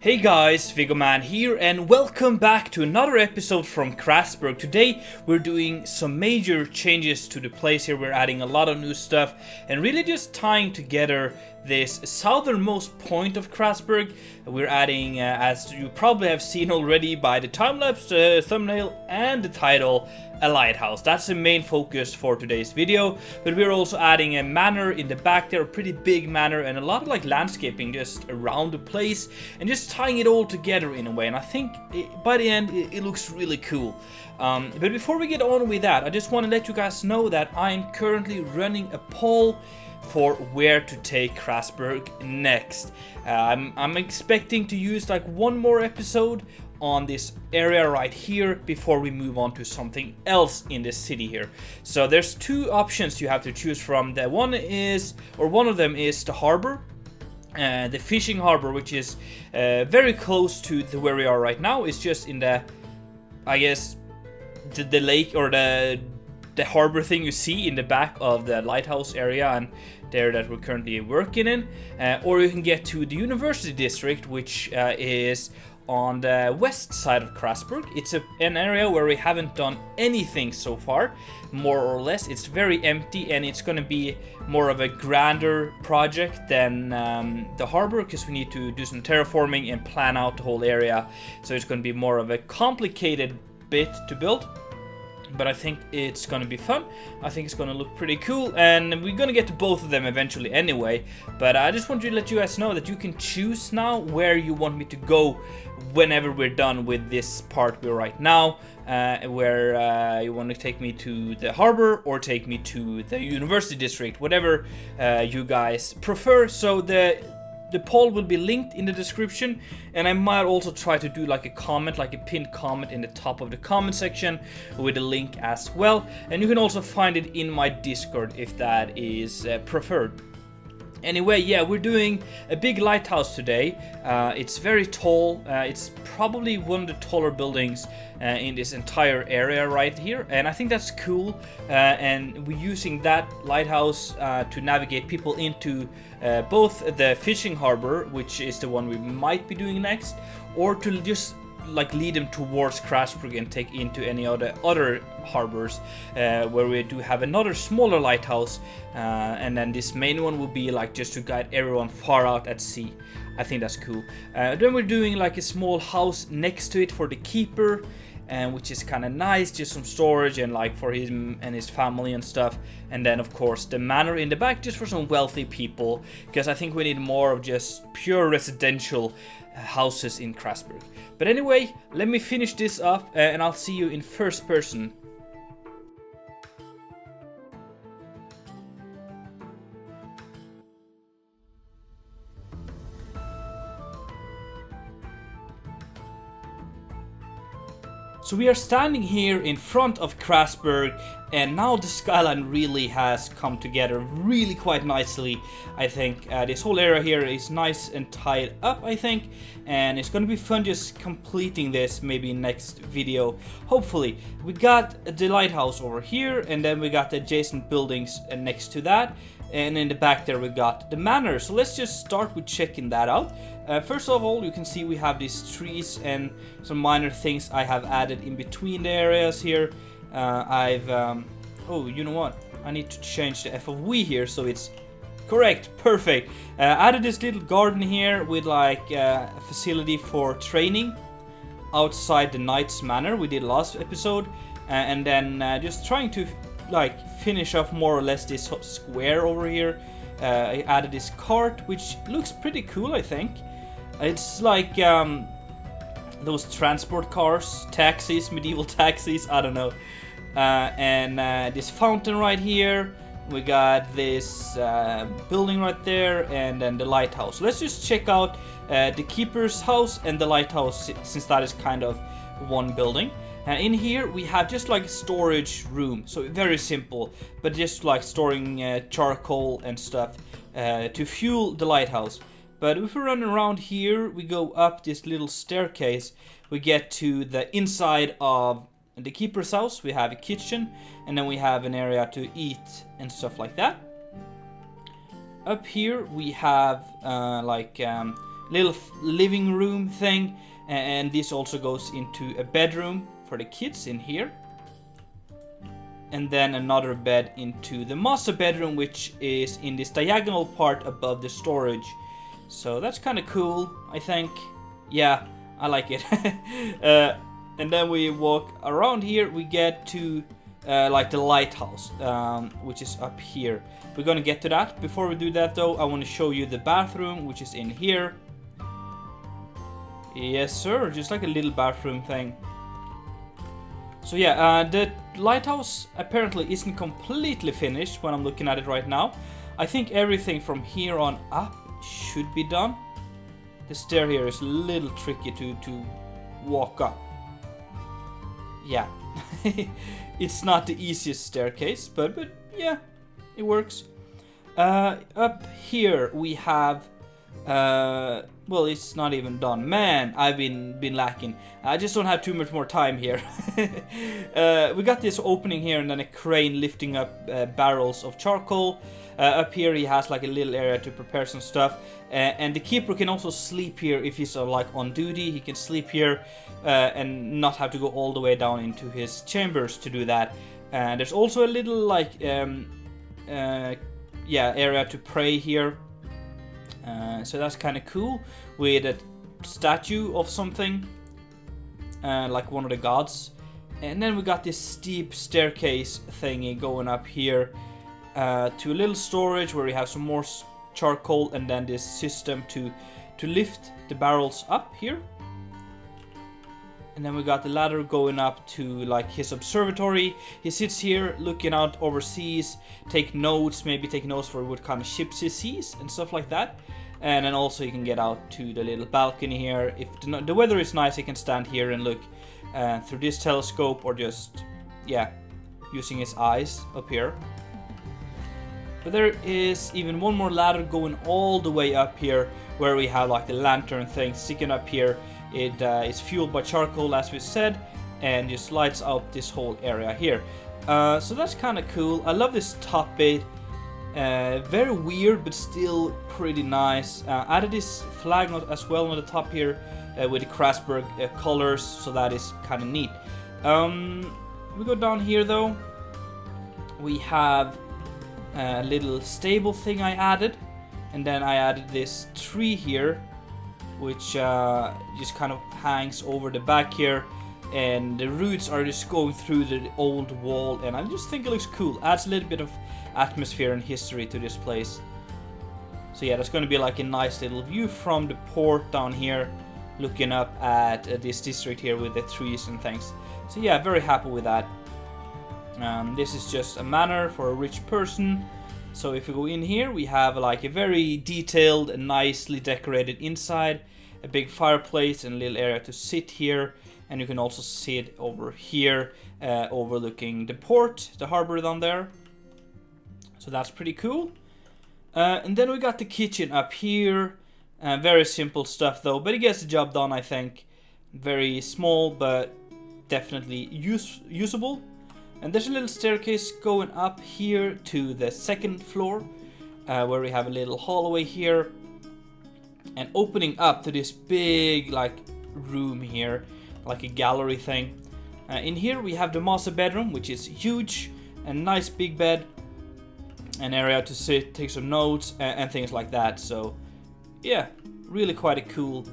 Hey guys, Vigoman here and welcome back to another episode from Crasburg. Today we're doing some major changes to the place here. We're adding a lot of new stuff and really just tying together this southernmost point of Crasburg. We're adding, as you probably have seen already by the time-lapse thumbnail and the title, a lighthouse. That's the main focus for today's video, but we're also adding a manor in the back there, a pretty big manor, and a lot of like landscaping just around the place and just tying it all together in a way. And I think by the end it looks really cool. But before we get on with that, I just want to let you guys know that I'm currently running a poll for where to take Crasburg next. I'm expecting to use like one more episode on this area right here before we move on to something else in the city here. So there's two options you have to choose from. One of them is the harbor, the fishing harbor, which is very close to where we are right now. It's just in the, I guess, the lake or the harbor thing you see in the back of the lighthouse area and there that we're currently working in, or you can get to the university district, which is on the west side of Crasburg. It's an area where we haven't done anything so far, more or less. It's very empty and it's going to be more of a grander project than the harbor, because we need to do some terraforming and plan out the whole area. So it's going to be more of a complicated bit to build. But I think it's gonna be fun. I think it's gonna look pretty cool, and we're gonna get to both of them eventually anyway. But I just want to let you guys know that you can choose now where you want me to go whenever we're done with this part we're right now, where you want to take me to the harbor or take me to the university district, whatever you guys prefer. So the poll will be linked in the description, and I might also try to do like a comment, like a pinned comment in the top of the comment section with a link as well. And you can also find it in my Discord if that is preferred. Anyway, yeah, we're doing a big lighthouse today. It's very tall. It's probably one of the taller buildings in this entire area right here, and I think that's cool. And we're using that lighthouse to navigate people into both the fishing harbor, which is the one we might be doing next, or to just like lead them towards Crasburg and take into any other harbors where we do have another smaller lighthouse, and then this main one will be like just to guide everyone far out at sea. I think that's cool. Then we're doing like a small house next to it for the keeper, which is kind of nice, just some storage and like for him and his family and stuff. And then of course the manor in the back just for some wealthy people, because I think we need more of just pure residential houses in Crasburg. But anyway, let me finish this up and I'll see you in first person. So we are standing here in front of Crasburg, and now the skyline really has come together really quite nicely. I think this whole area here is nice and tied up, I think, and it's gonna be fun just completing this maybe next video, hopefully. We got the lighthouse over here, and then we got the adjacent buildings next to that, and in the back there we got the manor. So let's just start with checking that out. First of all, you can see we have these trees and some minor things I have added in between the areas here. Oh, you know what? I need to change the FOV here so it's correct. Perfect. Added this little garden here with like a facility for training outside the Knight's Manor we did last episode, and then just trying to like finish off more or less this square over here. I added this cart, which looks pretty cool, I think. It's like those transport cars, taxis, medieval taxis, I don't know. And this fountain right here. We got this building right there, and then the lighthouse. Let's just check out the keeper's house and the lighthouse, since that is kind of one building. And in here we have just like a storage room, so very simple, but just like storing charcoal and stuff to fuel the lighthouse. But if we run around here, we go up this little staircase, we get to the inside of the keeper's house. We have a kitchen, and then we have an area to eat and stuff like that. Up here we have little living room thing, and this also goes into a bedroom for the kids in here. And then another bed into the master bedroom, which is in this diagonal part above the storage. So that's kind of cool, I think. Yeah, I like it. And then we walk around here, we get to like the lighthouse, which is up here. We're gonna get to that. Before we do that though, I want to show you the bathroom, which is in here. Yes sir, just like a little bathroom thing. So yeah, the lighthouse apparently isn't completely finished when I'm looking at it right now. I think everything from here on up should be done. The stair here is a little tricky to walk up. Yeah, it's not the easiest staircase, but yeah, it works. Up here we have, well, it's not even done. Man, I've been lacking. I just don't have too much more time here. We got this opening here and then a crane lifting up barrels of charcoal. Up here he has like a little area to prepare some stuff. And the keeper can also sleep here if he's like on duty. He can sleep here and not have to go all the way down into his chambers to do that. And there's also a little like yeah, area to pray here. So that's kind of cool, with a statue of something, like one of the gods. And then we got this steep staircase thingy going up here to a little storage where we have some more charcoal, and then this system to lift the barrels up here. And then we got the ladder going up to like his observatory. He sits here looking out overseas, take notes, maybe take notes for what kind of ships he sees and stuff like that. And then also you can get out to the little balcony here. If the weather is nice, he can stand here and look through this telescope, or just, yeah, using his eyes up here. But there is even one more ladder going all the way up here, where we have like the lantern thing sticking up here. It is fueled by charcoal, as we said, and just lights up this whole area here. So that's kind of cool. I love this top bit. Very weird, but still pretty nice. Added this flag as well on the top here with the Crasburg colors, so that is kind of neat. We go down here though. We have a little stable thing I added, and then I added this tree here, which just kind of hangs over the back here, and the roots are just going through the old wall, and I just think it looks cool. Adds a little bit of atmosphere and history to this place. So yeah, that's going to be like a nice little view from the port down here, looking up at this district here with the trees and things. So yeah, very happy with that. This is just a manor for a rich person. So if we go in here, we have like a very detailed and nicely decorated inside, a big fireplace and a little area to sit here, and you can also sit over here overlooking the port, the harbor down there. So that's pretty cool. And then we got the kitchen up here. Very simple stuff though, but it gets the job done, I think. Very small, but definitely usable. And there's a little staircase going up here to the second floor, where we have a little hallway here, and opening up to this big like room here, like a gallery thing. In here we have the master bedroom, which is huge, a nice big bed, an area to sit, take some notes, and things like that. So yeah, really quite a cool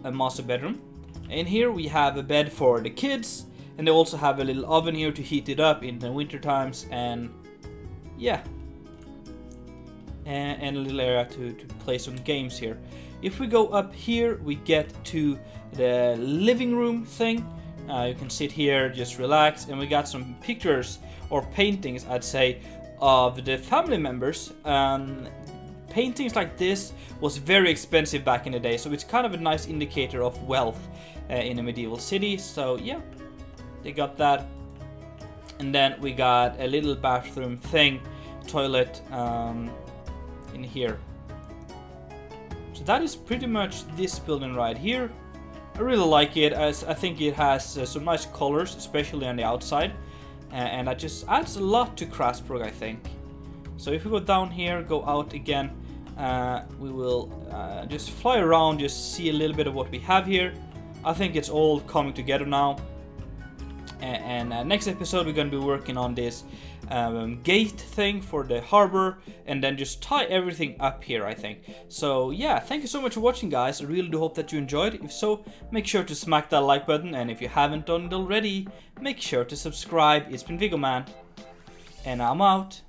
master bedroom. In here we have a bed for the kids, and they also have a little oven here to heat it up in the winter times, and yeah, and a little area to play some games here. If we go up here, we get to the living room thing. You can sit here, just relax, and we got some pictures or paintings, I'd say, of the family members. Paintings like this was very expensive back in the day, so it's kind of a nice indicator of wealth in a medieval city. So yeah, they got that. And then we got a little bathroom thing, toilet in here. So that is pretty much this building right here. I really like it, as I think it has some nice colors, especially on the outside, and that just adds a lot to Crasburg, I think. So if we go down here, go out again, we will just fly around, just see a little bit of what we have here. I think it's all coming together now. And next episode we're going to be working on this gate thing for the harbor, and then just tie everything up here, I think. So yeah, thank you so much for watching, guys. I really do hope that you enjoyed. If so, make sure to smack that like button, and if you haven't done it already, make sure to subscribe. It's been Viggo Man, and I'm out.